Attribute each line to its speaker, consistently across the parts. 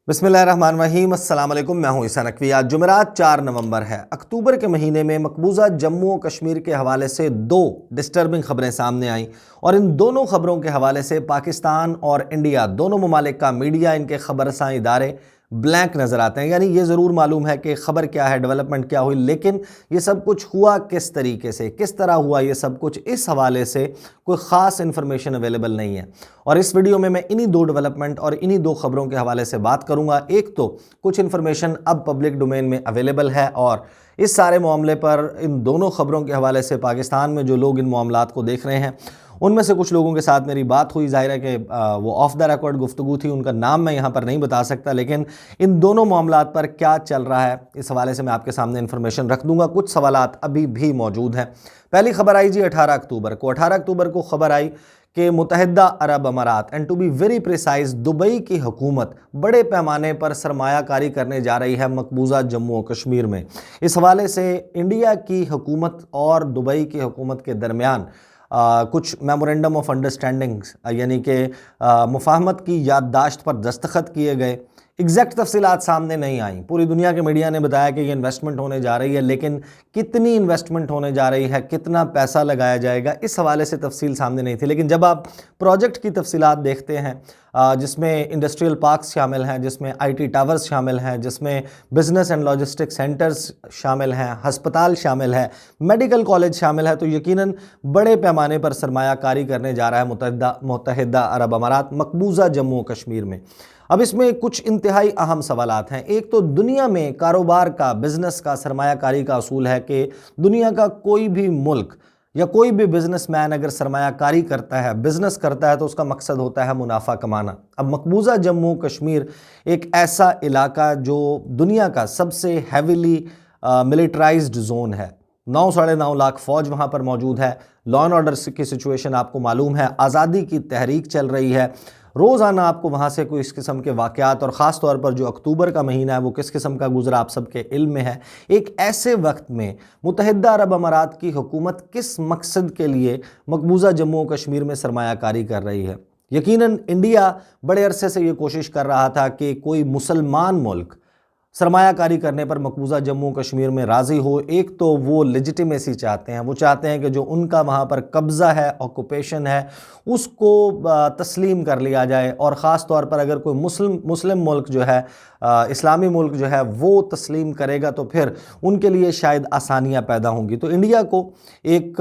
Speaker 1: बिस्मिल्लाहिर्रहमानिर्रहीम, अस्सलाम वालेकुम। मैं हूं ईसा नकवी। आज जुमेरात 4 नवंबर है। अक्टूबर के महीने में मकबूजा जम्मू और कश्मीर के हवाले से दो डिस्टर्बिंग खबरें सामने आईं और इन दोनों खबरों के हवाले से पाकिस्तान और इंडिया दोनों ममालिक का मीडिया, इनके खबरसां इदारे ब्लैंक नज़र आते हैं। यानी ये ज़रूर मालूम है कि ख़बर क्या है, डेवलपमेंट क्या हुई, लेकिन ये सब कुछ हुआ किस तरीके से, किस तरह हुआ ये सब कुछ, इस हवाले से कोई ख़ास इन्फॉर्मेशन अवेलेबल नहीं है। और इस वीडियो में मैं इन्हीं दो डेवलपमेंट और इन्हीं दो खबरों के हवाले से बात करूंगा। एक तो कुछ इन्फॉर्मेशन अब पब्लिक डोमेन में अवेलेबल है और इस सारे मामले पर, इन दोनों खबरों के हवाले से पाकिस्तान में जो लोग इन मामलात को देख रहे हैं उनमें से कुछ लोगों के साथ मेरी बात हुई। ज़ाहिर है कि वो ऑफ द रिकॉर्ड गुफ्तगू थी, उनका नाम मैं यहाँ पर नहीं बता सकता, लेकिन इन दोनों मामलात पर क्या चल रहा है इस हवाले से मैं आपके सामने इन्फॉर्मेशन रख दूंगा। कुछ सवालात अभी भी मौजूद हैं। पहली खबर आई जी 18 अक्टूबर को। 18 अक्टूबर को खबर आई कि मुत्तहिदा अरब अमारात and to be very precise Dubai की हुकूमत बड़े पैमाने पर सरमायाकारी करने जा रही है मकबूजा जम्मू और कश्मीर में। इस हवाले से इंडिया की हुकूमत और दुबई की हुकूमत के दरमियान कुछ मेमोरेंडम ऑफ अंडरस्टैंडिंग यानी कि मुफाहमत की याददाश्त पर दस्तखत किए गए। एग्जैक्ट तफसीलात सामने नहीं आई। पूरी दुनिया के मीडिया ने बताया कि ये इन्वेस्टमेंट होने जा रही है, लेकिन कितनी इन्वेस्टमेंट होने जा रही है, कितना पैसा लगाया जाएगा, इस हवाले से तफसील सामने नहीं थी। लेकिन जब आप प्रोजेक्ट की तफसीलात देखते हैं जिसमें इंडस्ट्रियल पार्क्स शामिल हैं, जिसमें IT टावर्स शामिल हैं, जिसमें बिजनेस एंड लॉजिस्टिक सेंटर्स शामिल हैं, हस्पताल शामिल है, मेडिकल कॉलेज शामिल है, तो यकीनन बड़े पैमाने पर सरमायाकारी करने जा रहा है मुत्तहिदा अरब अमारात मकबूजा जम्मू कश्मीर में। अब इसमें कुछ इंतहाई अहम सवालात हैं। एक तो दुनिया में कारोबार का, बिजनेस का, सरमायाकारी का असूल है कि दुनिया का कोई भी मुल्क या कोई भी बिजनेसमैन अगर सरमायाकारी करता है, बिजनेस करता है, तो उसका मकसद होता है मुनाफा कमाना। अब मकबूजा जम्मू कश्मीर एक ऐसा इलाका जो दुनिया का सबसे हैविली मिलिटराइज्ड जोन है। 9 साढ़े 9 लाख फौज वहाँ पर मौजूद है। लॉ एंड ऑर्डर की सिचुएशन आपको मालूम है। आज़ादी की तहरीक चल रही है। रोज़ाना आपको वहाँ से कोई इस किस्म के वाक़यात, और ख़ास तौर पर जो अक्टूबर का महीना है वो किस किस्म का गुजरा आप सबके इल्म में है। एक ऐसे वक्त में मुत्तहिदा अरब अमारात की हुकूमत किस मकसद के लिए मकबूजा जम्मू कश्मीर में सरमायाकारी कर रही है? यकीनन इंडिया बड़े अरसे से ये कोशिश कर रहा था कि कोई मुसलमान मुल्क सरमायाकारी करने पर मकबूजा जम्मू कश्मीर में राज़ी हो। एक तो वो लेजिटिमेसी चाहते हैं, वो चाहते हैं कि जो उनका वहाँ पर कब्ज़ा है, ऑक्यूपेशन है, उसको तस्लीम कर लिया जाए। और ख़ास तौर पर अगर कोई मुस्लिम मुल्क जो है, इस्लामी मुल्क जो है, वो तस्लीम करेगा तो फिर उनके लिए शायद आसानियाँ पैदा होंगी। तो इंडिया को एक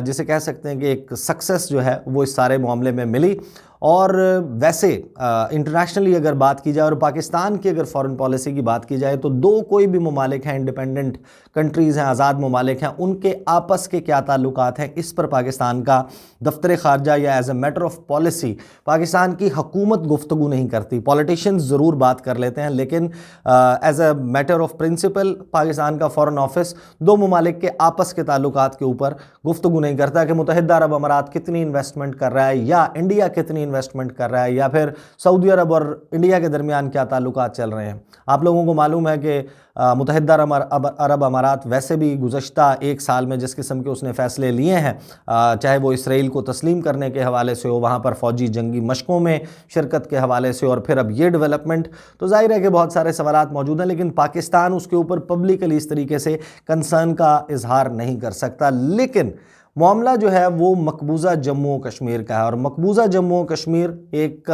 Speaker 1: जिसे कह सकते हैं कि एक सक्सेस जो है वो इस सारे मामले में मिली। और वैसे इंटरनेशनली अगर बात की जाए और पाकिस्तान की अगर फॉरेन पॉलिसी की बात की जाए तो दो कोई भी ममालिक हैं, इंडिपेंडेंट कंट्रीज़ हैं, आज़ाद ममालिक हैं, उनके आपस के क्या ताल्लुकात हैं, इस पर पाकिस्तान का दफ्तर ख़ारजा या as a matter of policy Pakistan की हुकूमत गुफ्तगू नहीं करती। पॉलिटिशियंस ज़रूर बात कर लेते हैं, लेकिन as a matter of principle Pakistan का फ़ॉरेन ऑफिस दो ममालिक के आपस के ताल्लुकात के ऊपर गुफ्तगू नहीं करता कि मुत्तहिदा अरब अमारात कितनी इन्वेस्टमेंट कर रहा है या इंडिया कितनी इन्वेस्टमेंट कर रहा है या फिर सऊदी अरब और इंडिया के दरमियान क्या ताल्लुकात चल रहे हैं। आप लोगों को मालूम है कि मुत्तहिदा अरब अमारात वैसे भी गुज़श्ता एक साल में जिस किस्म के उसने फ़ैसले लिए हैं, चाहे वो इसराइल को तस्लीम करने के हवाले से हो, वहाँ पर फ़ौजी जंगी मशकों में शिरकत के हवाले से, और फिर अब ये डेवलपमेंट, तो जाहिर है कि बहुत सारे सवालात मौजूद हैं। लेकिन पाकिस्तान उसके ऊपर पब्लिकली इस तरीके से कंसर्न का इजहार नहीं कर सकता। लेकिन मामला जो है वो मकबूजा जम्मू कश्मीर का है, और मकबूजा जम्मू कश्मीर एक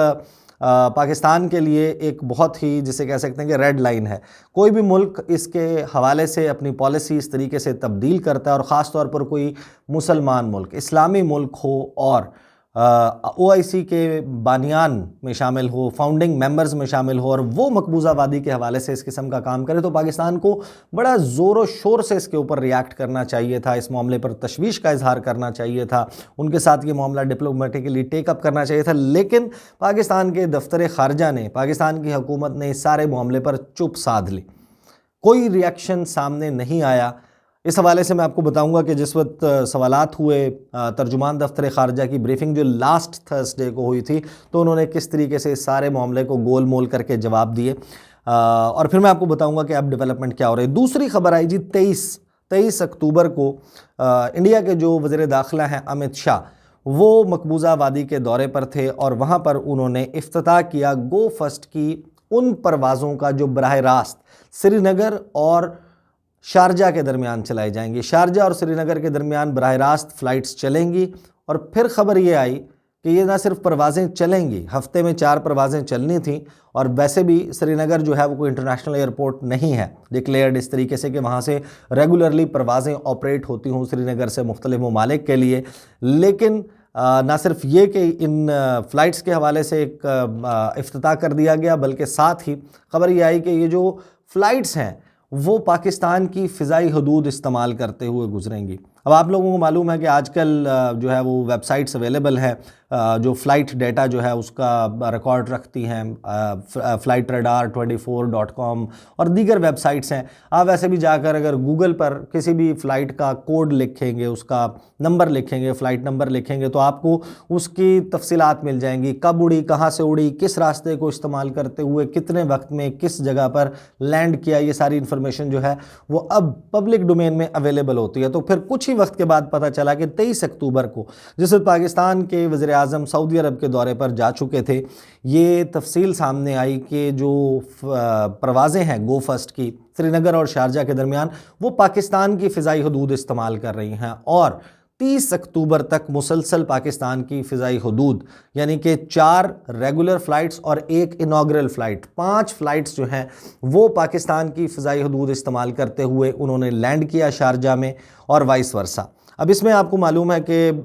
Speaker 1: पाकिस्तान के लिए एक बहुत ही, जिसे कह सकते हैं कि रेड लाइन है। कोई भी मुल्क इसके हवाले से अपनी पॉलिसी इस तरीके से तब्दील करता है, और ख़ास तौर पर कोई मुसलमान मुल्क, इस्लामी मुल्क हो और OIC के बानियान में शामिल हो, फाउंडिंग मेंबर्स में शामिल हो, और वो मकबूजा वादी के हवाले से इस किस्म का काम करे, तो पाकिस्तान को बड़ा ज़ोर व शोर से इसके ऊपर रिएक्ट करना चाहिए था। इस मामले पर तशवीश का इजहार करना चाहिए था, उनके साथ ये मामला डिप्लोमेटिकली टेकअप करना चाहिए था। लेकिन पाकिस्तान के दफ्तर ख़ारजा ने, पाकिस्तान की हुकूमत ने इस सारे मामले पर चुप साध ली। कोई रिएक्शन सामने नहीं आया। इस हवाले से मैं आपको बताऊंगा कि जिस वक्त सवालात हुए, तर्जुमान दफ्तर ख़ारजा की ब्रीफिंग जो लास्ट थर्सडे को हुई थी, तो उन्होंने किस तरीके से इस सारे मामले को गोल मोल करके जवाब दिए, और फिर मैं आपको बताऊंगा कि अब डेवलपमेंट क्या हो रही है। दूसरी खबर आई जी 23 अक्टूबर को। इंडिया के जो वज़ीर दाखिला हैं अमित शाह, वो मकबूजा वादी के दौरे पर थे और वहाँ पर उन्होंने इफ्तिताह किया गो फर्स्ट की उन परवाज़ों का जो बराह रास्त श्रीनगर और शारजा के दरमियान चलाई जाएंगी। शारजा और श्रीनगर के दरमियान बराह रास्त फ़्लाइट्स चलेंगी। और फिर ख़बर ये आई कि ये ना सिर्फ परवाज़ें चलेंगी, हफ्ते में 4 परवाज़ें चलनी थी। और वैसे भी श्रीनगर जो है वो कोई इंटरनेशनल एयरपोर्ट नहीं है डिक्लेयर्ड इस तरीके से कि वहाँ से रेगुलरली परवाज़ें ऑपरेट होती हों श्रीनगर से मुख्तलिफ ममालिक के लिए। लेकिन ना सिर्फ ये कि इन फ़्लाइट्स के हवाले से एक इफ्तिताह कर दिया गया, बल्कि साथ ही ख़बर ये आई कि ये जो फ़्लाइट्स हैं वो पाकिस्तान की फ़िज़ाई हदूद इस्तेमाल करते हुए गुजरेंगी। अब आप लोगों को मालूम है कि आजकल जो है वो वेबसाइट्स अवेलेबल हैं जो फ़्लाइट डेटा जो है उसका रिकॉर्ड रखती हैं, flightradar24.com और दीगर वेबसाइट्स हैं। आप वैसे भी जाकर अगर गूगल पर किसी भी फ़्लाइट का कोड लिखेंगे, उसका नंबर लिखेंगे, फ़्लाइट नंबर लिखेंगे, तो आपको उसकी तफसीलात मिल जाएंगी, कब उड़ी, कहाँ से उड़ी, किस रास्ते को इस्तेमाल करते हुए, कितने वक्त में किस जगह पर लैंड किया। ये सारी इन्फॉर्मेशन जो है वो अब पब्लिक डोमेन में अवेलेबल होती है। तो फिर कुछ ही वक्त के बाद पता चला कि 23 अक्टूबर को जिस पाकिस्तान के वज़ीर आज़म सऊदी अरब के दौरे पर जा चुके थे, ये तफसील सामने आई कि जो परवाज़ें हैं गो फर्स्ट की श्रीनगर और शारजा के दरमियान वो पाकिस्तान की फ़िज़ाई हदूद इस्तेमाल कर रही हैं। और 30 अक्टूबर तक मुसलसल पाकिस्तान की फ़िज़ाई हदूद यानी कि 4 रेगुलर फ़्लाइट्स और 1 इनाग्रल फ़्लाइट, 5 फ़्लाइट्स जो हैं वो पाकिस्तान की फ़िज़ाई हदूद इस्तेमाल करते हुए उन्होंने लैंड किया शारजा में और वाइस वर्सा। अब इसमें आपको मालूम है कि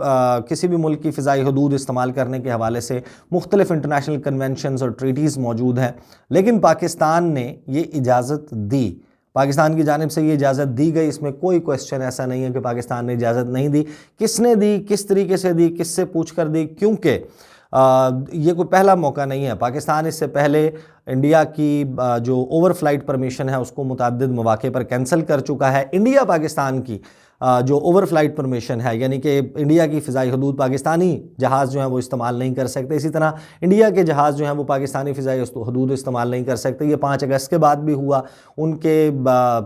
Speaker 1: किसी भी मुल्क की फ़िज़ाई हदूद इस्तेमाल करने के हवाले से मुख्तलिफ़ इंटरनेशनल कन्वेंशंस और ट्रीटीज़ मौजूद हैं, लेकिन पाकिस्तान ने ये इजाज़त दी, पाकिस्तान की जानिब से ये इजाज़त दी गई। इसमें कोई क्वेश्चन ऐसा नहीं है कि पाकिस्तान ने इजाज़त नहीं दी। किसने दी, किस तरीके से दी, किससे पूछ कर दी, क्योंकि ये कोई पहला मौका नहीं है। पाकिस्तान इससे पहले इंडिया की जो ओवर फ्लाइट परमिशन है उसको मुतअद्दिद मौके पर कैंसिल कर चुका है। इंडिया पाकिस्तान की जो ओवर फ्लाइट परमिशन है यानी कि इंडिया की फ़िज़ाई हदूद पाकिस्तानी जहाज़ जो हैं वो इस्तेमाल नहीं कर सकते, इसी तरह इंडिया के जहाज़ जो हैं वो पाकिस्तानी फ़िज़ाई हदूद इस्तेमाल नहीं कर सकते। ये 5 अगस्त के बाद भी हुआ। उनके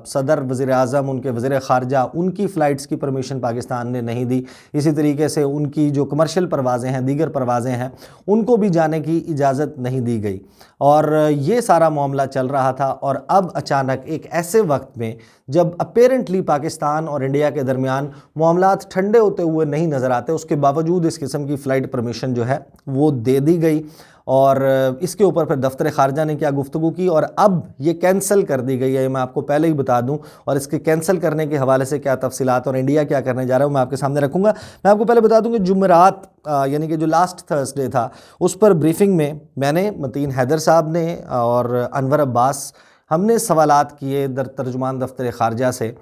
Speaker 1: सदर, वज़ीर आज़म, उनके वज़ीर ख़ारजा, उनकी फ़्लाइट्स की परमिशन पाकिस्तान ने नहीं दी। इसी तरीके से उनकी जो कमर्शियल परवाज़ें हैं, दीगर परवाज़ें हैं, उनको भी जाने की इजाज़त नहीं दी गई। और ये सारा मामला चल रहा था और अब अचानक एक ऐसे वक्त में जब अपेरेंटली पाकिस्तान और इंडिया के दरमियान मामलात ठंडे होते हुए नहीं नज़र आते, उसके बावजूद इस किस्म की फ़्लाइट परमिशन जो है वो दे दी गई। और इसके ऊपर फिर दफ्तर ख़ारजा ने क्या गुफ्तगू की और अब ये कैंसिल कर दी गई है, मैं आपको पहले ही बता दूं। और इसके कैंसिल करने के हवाले से क्या तफसीलात और इंडिया क्या करने जा रहा है मैं आपके सामने रखूँगा। मैं आपको पहले बता दूं कि जुमेरात यानी कि जो लास्ट थर्सडे था उस पर ब्रीफिंग में मैंने, मतीन हैदर साहब ने और अनवर अब्बास, हमने सवालात किए तर्जुमान दफ्तर ख़ारजा से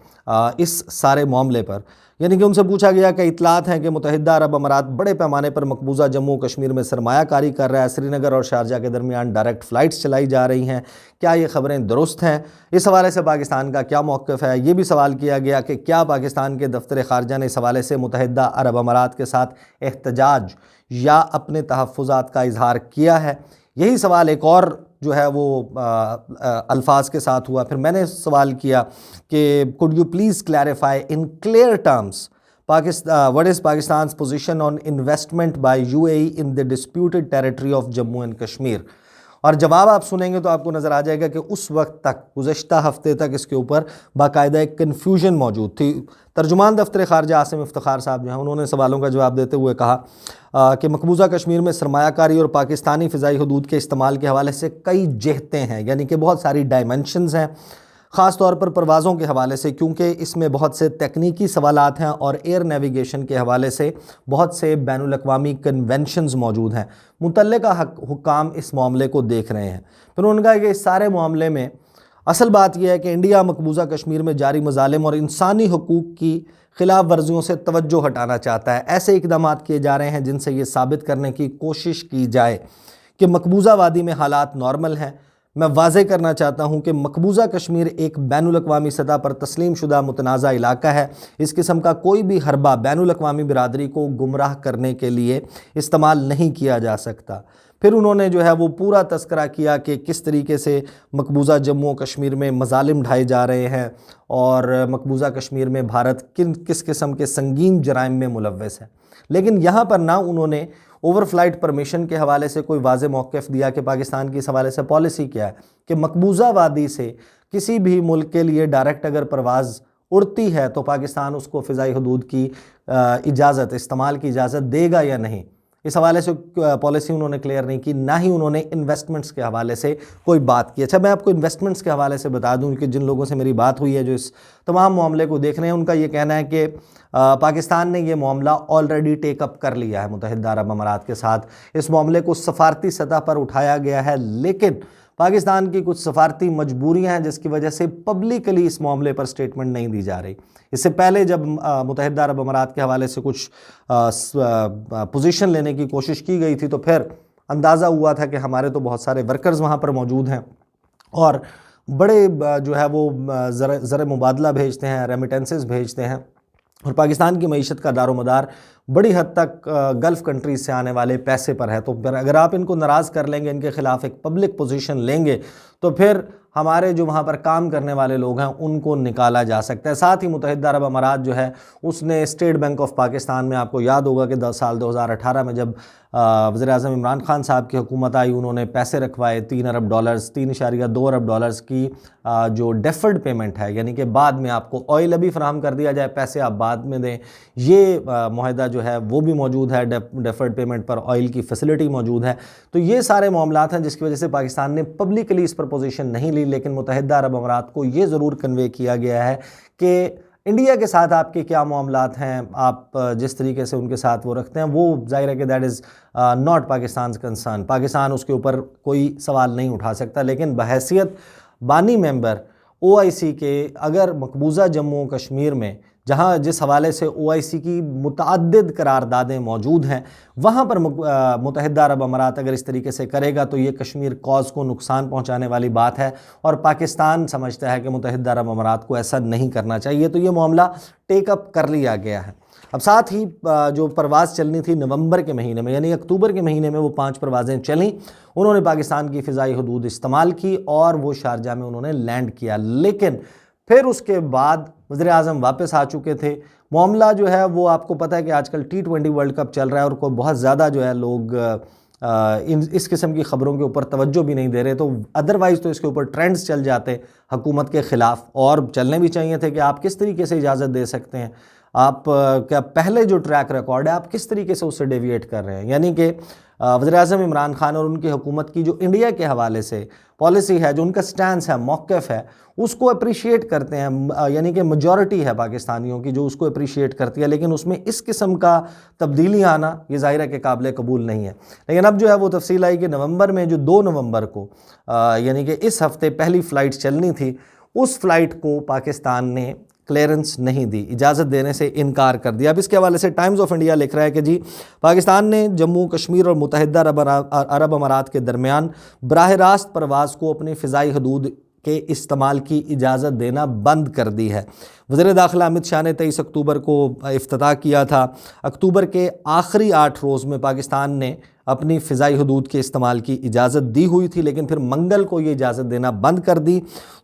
Speaker 1: इस सारे मामले पर। यानी कि उनसे पूछा गया कि इतलात हैं कि मुत्तहिदा अरब अमारात बड़े पैमाने पर मकबूजा जम्मू कश्मीर में सरमायाकारी कर रहा है, श्रीनगर और शारजा के दरमियान डायरेक्ट फ़्लाइट्स चलाई जा रही हैं, क्या ये ख़बरें दुरुस्त हैं? इस हवाले से पाकिस्तान का क्या मौक़िफ़ है? ये भी सवाल किया गया कि क्या पाकिस्तान के दफ्तर ख़ारजा ने इस हवाले से मुत्तहिदा अरब अमारात के साथ एहतजाज या अपने तहफ़्फ़ुज़ात का इजहार किया है? यही सवाल एक और जो है वो अल्फाज के साथ हुआ। फिर मैंने सवाल किया कि could you please clarify in clear terms what is Pakistan's position on investment by UAE in the disputed territory of Jammu and Kashmir. और जवाब आप सुनेंगे तो आपको नज़र आ जाएगा कि उस वक्त तक, गुज़श्ता हफ्ते तक इसके ऊपर बाकायदा एक कन्फ्यूजन मौजूद थी। तर्जुमान दफ्तर ख़ारजा आसिम इफ्तिखार साहब जो हैं उन्होंने सवालों का जवाब देते हुए कहा कि मकबूजा कश्मीर में सरमायाकारी और पाकिस्तानी फ़िज़ाई हदूद के इस्तेमाल के हवाले से कई जेहतें हैं, यानी कि बहुत सारी डायमेंशंस हैं, ख़ास तौर पर परवाज़ों के हवाले से, क्योंकि इसमें बहुत से तकनीकी सवालात हैं और एयर नेविगेशन के हवाले से बहुत से बैनुल-अक़वामी कन्वेंशंस मौजूद हैं। मुतल्लिका हुक्काम इस मामले को देख रहे हैं। फिर उन्होंने कहा कि इस सारे मामले में असल बात यह है कि इंडिया मकबूजा कश्मीर में जारी मज़ालिम और इंसानी हकूक़ की खिलाफ वर्जियों से तवज्जो हटाना चाहता है। ऐसे इक़दाम किए जा रहे हैं जिनसे ये साबित करने की कोशिश की जाए कि मकबूजा वादी में हालात नॉर्मल हैं। मैं वाज़े करना चाहता हूँ कि मकबूजा कश्मीर एक बैनुल-अक़वामी सतह पर तस्लीम शुदा मुतनाज़ा इलाका है। इस किस्म का कोई भी हरबा बैनुल-अक़वामी बिरादरी को गुमराह करने के लिए इस्तेमाल नहीं किया जा सकता। फिर उन्होंने जो है वो पूरा तस्करा किया कि किस तरीके से मकबूजा जम्मू कश्मीर में मज़ालिम ढाए जा रहे हैं और मकबूजा कश्मीर में भारत किस किस्म के संगीन जराइम में मुलव्वस है। लेकिन यहाँ पर ना उन्होंने ओवर फ्लाइट परमिशन के हवाले से कोई वाज़े मौक़िफ़ दिया कि पाकिस्तान की इस हवाले से पॉलिसी क्या है कि मकबूजा वादी से किसी भी मुल्क के लिए डायरेक्ट अगर परवाज़ उड़ती है तो पाकिस्तान उसको फ़िज़ाई हदूद की इजाज़त, इस्तेमाल की इजाज़त देगा या नहीं। इस हवाले से पॉलिसी उन्होंने क्लियर नहीं की, ना ही उन्होंने इन्वेस्टमेंट्स के हवाले से कोई बात की। अच्छा, मैं आपको इन्वेस्टमेंट्स के हवाले से बता दूं कि जिन लोगों से मेरी बात हुई है जो इस तमाम मामले को देख रहे हैं, उनका ये कहना है कि पाकिस्तान ने ये मामला ऑलरेडी टेकअप कर लिया है मुत्तहिदा अरब अमारात के साथ। इस मामले को सफारती सतह पर उठाया गया है, लेकिन पाकिस्तान की कुछ सफारती मजबूरियां हैं जिसकी वजह से पब्लिकली इस मामले पर स्टेटमेंट नहीं दी जा रही। इससे पहले जब मुत्तहिदा अरब अमारात के हवाले से कुछ पोजीशन लेने की कोशिश की गई थी तो फिर अंदाज़ा हुआ था कि हमारे तो बहुत सारे वर्कर्स वहाँ पर मौजूद हैं और बड़े जो है वो ज़र मुबादला भेजते हैं, रेमिटेंसेस भेजते हैं, और पाकिस्तान की मईशत का दारोमदार बड़ी हद तक गल्फ़ कंट्रीज से आने वाले पैसे पर है। तो अगर आप इनको नाराज़ कर लेंगे, इनके ख़िलाफ़ एक पब्लिक पोजीशन लेंगे, तो फिर हमारे जो वहाँ पर काम करने वाले लोग हैं उनको निकाला जा सकता है। साथ ही मुत्तहिदा अरब अमारात जो है उसने स्टेट बैंक ऑफ पाकिस्तान में, आपको याद होगा कि साल 2018 में जब वज़ीर-ए-आज़म इमरान खान साहब की हुकूमत आई, उन्होंने पैसे रखवाए $3 अरब, 3.2 अरब डॉलर्स की जो डेफर्ड पेमेंट है, यानी कि बाद में आपको ऑयल अभी फराहम कर दिया जाए, पैसे आप बाद में दें, ये मुआहदा जो है वो भी मौजूद है। डेफर्ड पेमेंट पर ऑयल की फैसिलिटी मौजूद है। तो ये सारे मामलात हैं जिसकी वजह से पाकिस्तान ने पब्लिकली इस पर पोजीशन नहीं ली, लेकिन मुत्तहिदा अरब अमारात को ये ज़रूर कन्वे किया गया है कि इंडिया के साथ आपके क्या मामलात हैं, आप जिस तरीके से उनके साथ वो रखते हैं वो ज़ाहिर है कि that is not Pakistan concern. Pakistan उसके ऊपर कोई सवाल नहीं उठा सकता, लेकिन बहैसियत बानी मेंबर OIC के अगर मकबूजा जम्मू कश्मीर में जहाँ जिस हवाले से OIC की मुतअद्दिद करारदादें मौजूद हैं, वहाँ पर मुत्तहिदा अरब अमारात अगर इस तरीके से करेगा तो ये कश्मीर कॉज को नुकसान पहुँचाने वाली बात है, और पाकिस्तान समझता है कि मुत्तहिदा अरब अमारात को ऐसा नहीं करना चाहिए। तो ये मामला टेकअप कर लिया गया है। अब साथ ही जो परवाज़ चलनी थी नवंबर के महीने में, यानी अक्टूबर के महीने में वो 5 परवाज़ें चलीं, उन्होंने पाकिस्तान की फ़िज़ाई हदूद इस्तेमाल की और वो शारजा में उन्होंने लैंड किया। लेकिन फिर उसके बाद वज़ीर-ए-आज़म वापस आ चुके थे। मामला जो है वो आपको पता है कि आजकल T20 वर्ल्ड कप चल रहा है और कोई बहुत ज़्यादा जो है लोग इस किस्म की ख़बरों के ऊपर तवज्जो भी नहीं दे रहे। तो अदरवाइज़ तो इसके ऊपर ट्रेंड्स चल जाते हुकूमत के ख़िलाफ़, और चलने भी चाहिए थे कि आप किस तरीके से इजाज़त दे सकते हैं, आप क्या पहले जो ट्रैक रिकॉर्ड है आप किस तरीके से उससे डेविएट कर रहे हैं। यानी कि वज़ीर-ए-आज़म इमरान खान और उनकी हुकूमत की जो इंडिया के हवाले से पॉलिसी है, जो उनका स्टैंस है, मौक़िफ़ है, उसको अप्रिशिएट करते हैं, यानी कि मेजॉरिटी है पाकिस्तानियों की जो उसको अप्रिशिएट करती है, लेकिन उसमें इस किस्म का तब्दीली आना ये ज़ाहिर है कि काबिल कबूल नहीं है। लेकिन अब जो है वो तफसील आई कि नवंबर में जो 2 नवंबर को यानी कि इस हफ़्ते पहली फ़्लाइट चलनी थी, उस फ़्लाइट को पाकिस्तान ने क्लियरेंस नहीं दी, इजाज़त देने से इनकार कर दिया। अब इसके हवाले से टाइम्स ऑफ इंडिया लिख रहा है कि जी पाकिस्तान ने जम्मू कश्मीर और मुत्तहिदा अरब अमारात के दरमियान बराह रास्त परवाज़ को अपनी फ़िज़ाई हदूद के इस्तेमाल की इजाज़त देना बंद कर दी है। वज़ीर दाखिला अमित शाह ने 23 अक्टूबर को इफ्तिताह किया था। अक्टूबर के आखिरी 8 रोज़ में पाकिस्तान ने अपनी फ़िज़ाई हदूद के इस्तेमाल की इजाज़त दी हुई थी, लेकिन फिर मंगल को ये इजाज़त देना बंद कर दी।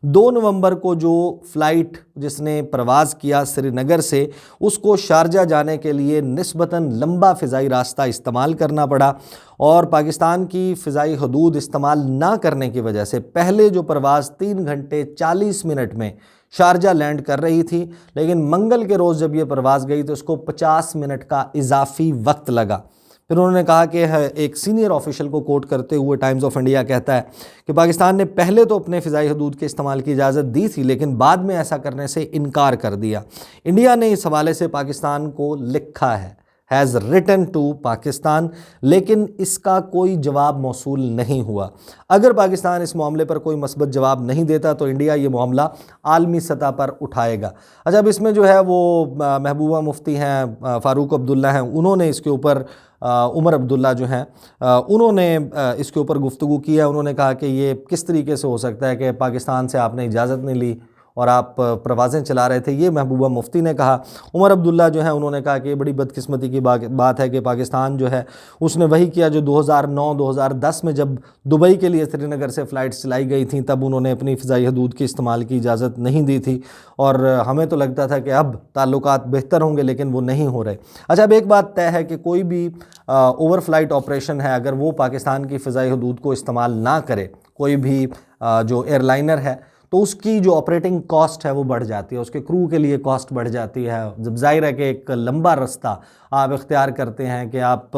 Speaker 1: 2 नवंबर को जो फ़्लाइट जिसने प्रवास किया श्रीनगर से, उसको शारजा जाने के लिए निस्बतन लंबा फ़िज़ाई रास्ता इस्तेमाल करना पड़ा, और पाकिस्तान की फ़िज़ाई हदूद इस्तेमाल ना करने की वजह से पहले जो परवाज़ 3 घंटे 40 मिनट में शारजा लैंड कर रही थी, लेकिन मंगल के रोज़ जब ये परवाज़ गई तो उसको 50 मिनट का इजाफी वक्त लगा। फिर उन्होंने कहा कि एक सीनियर ऑफिशियल को कोट करते हुए टाइम्स ऑफ इंडिया कहता है कि पाकिस्तान ने पहले तो अपने फ़िज़ाई हदूद के इस्तेमाल की इजाज़त दी थी, लेकिन बाद में ऐसा करने से इनकार कर दिया। इंडिया ने इस हवाले से पाकिस्तान को लिखा है, हैज़ रिटन टू पाकिस्तान, लेकिन इसका कोई जवाब मौसूल नहीं हुआ। अगर पाकिस्तान इस मामले पर कोई मस्बत जवाब नहीं देता तो इंडिया ये मामला आलमी सतह पर उठाएगा। अच्छा, अब इसमें जो है वो महबूबा मुफ्ती हैं, फ़ारूक अब्दुल्ला हैं, उन्होंने इसके ऊपर उमर अब्दुल्ला जो हैं उन्होंने इसके ऊपर गुफ्तगू किया। उन्होंने कहा कि ये किस तरीके से हो सकता है कि पाकिस्तान से आपने इजाज़त नहीं ली और आप परवाज़ें चला रहे थे, ये महबूबा मुफ्ती ने कहा। उमर अब्दुल्ला जो है उन्होंने कहा कि ये बड़ी बदकिस्मती की बात है कि पाकिस्तान जो है उसने वही किया जो 2009-2010 में जब दुबई के लिए श्रीनगर से फ़्लाइट्स चलाई गई थी, तब उन्होंने अपनी फ़िज़ाई हदूद के इस्तेमाल की इजाज़त नहीं दी थी। और हमें तो लगता था कि अब ताल्लुकात बेहतर होंगे, लेकिन वो नहीं हो रहे। अच्छा, अब एक बात तय है कि कोई भी ओवर फ्लाइट ऑपरेशन है, अगर वो पाकिस्तान की फ़िज़ाई हदूद को इस्तेमाल ना करे, कोई भी जो एयरलाइनर है, तो उसकी जो ऑपरेटिंग कॉस्ट है वो बढ़ जाती है, उसके क्रू के लिए कॉस्ट बढ़ जाती है। जब ज़ाहिर है कि एक लंबा रास्ता आप इख्तियार करते हैं कि आप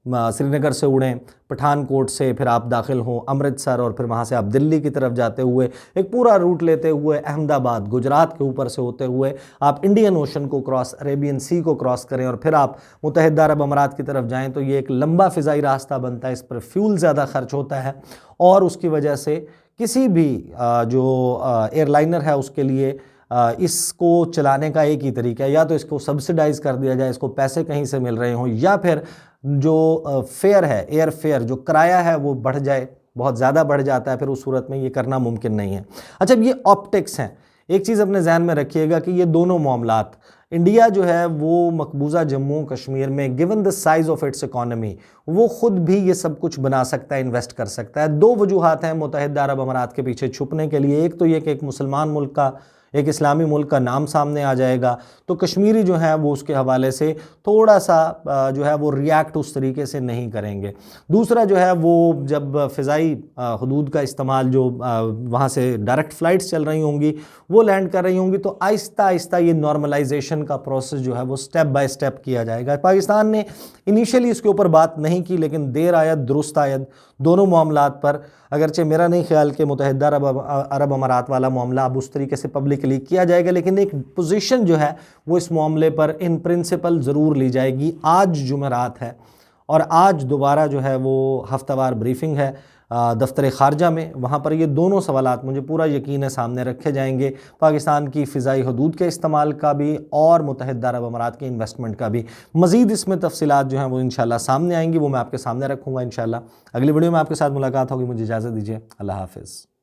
Speaker 1: श्रीनगर से उड़ें, पठानकोट से फिर आप दाखिल हों अमृतसर, और फिर वहाँ से आप दिल्ली की तरफ जाते हुए एक पूरा रूट लेते हुए अहमदाबाद गुजरात के ऊपर से होते हुए आप इंडियन ओशन को क्रॉस, अरेबियन सी को क्रॉस करें और फिर आप मुत्तहिदा अरब अमारात की तरफ जाएं, तो ये एक लंबा फ़िज़ाई रास्ता बनता है। इस पर फ्यूल ज़्यादा खर्च होता है और उसकी वजह से किसी भी जो एयरलाइनर है उसके लिए इसको चलाने का एक ही तरीका है, या तो इसको सब्सिडाइज़ कर दिया जाए, इसको पैसे कहीं से मिल रहे हों, या फिर जो फेयर है, एयर फेयर जो किराया है वो बढ़ जाए, बहुत ज़्यादा बढ़ जाता है, फिर उस सूरत में ये करना मुमकिन नहीं है। अच्छा, ये ऑप्टिक्स हैं। एक चीज़ अपने जहन में रखिएगा कि ये दोनों मामलात, इंडिया जो है वो मकबूजा जम्मू कश्मीर में given the size of its economy वो ख़ुद भी ये सब कुछ बना सकता है, इन्वेस्ट कर सकता है। दो वजूहात हैं मुत्तहिदा अरब अमारात के पीछे छुपने के लिए। एक तो ये कि एक मुसलमान मुल्क का, एक इस्लामी मुल्क का नाम सामने आ जाएगा, तो कश्मीरी जो है वो उसके हवाले से थोड़ा सा जो है वो रिएक्ट उस तरीके से नहीं करेंगे। दूसरा जो है वो जब फ़िज़ाई हदूद का इस्तेमाल, जो वहाँ से डायरेक्ट फ़्लाइट्स चल रही होंगी, वो लैंड कर रही होंगी, तो आहिस्ता आहिस्ता ये नॉर्मलाइजेशन का प्रोसेस जो है वो स्टेप बाय स्टेप किया जाएगा। पाकिस्तान ने इनिशियली इसके ऊपर बात नहीं की, लेकिन देर आयत दुरुस्त आयत दोनों मामलात पर, अगरचे मेरा नहीं ख्याल कि मुत्तहिदा अरब अमारात वाला मामला अब उस तरीके से पब्लिकली किया जाएगा, लेकिन एक पोजीशन जो है वो इस मामले पर इन प्रिंसिपल ज़रूर ली जाएगी। आज जुमेरात है और आज दोबारा जो है वो हफ्तावार ब्रीफिंग है दफ्तर ख़ारजा में, वहाँ पर ये दोनों सवालात मुझे पूरा यकीन है सामने रखे जाएंगे, पाकिस्तान की फ़िज़ाई हदूद के इस्तेमाल का भी और मुत्तहिदा अरब अमारात के इन्वेस्टमेंट का भी। मज़ीद इसमें तफसीलात जो हैं वो इंशाल्लाह सामने आएंगी, वो मैं आपके सामने रखूँगा इंशाल्लाह। अगली वीडियो में आपके साथ मुलाकात होगी, मुझे इजाज़त दीजिए, अल्लाह हाफ़िज़।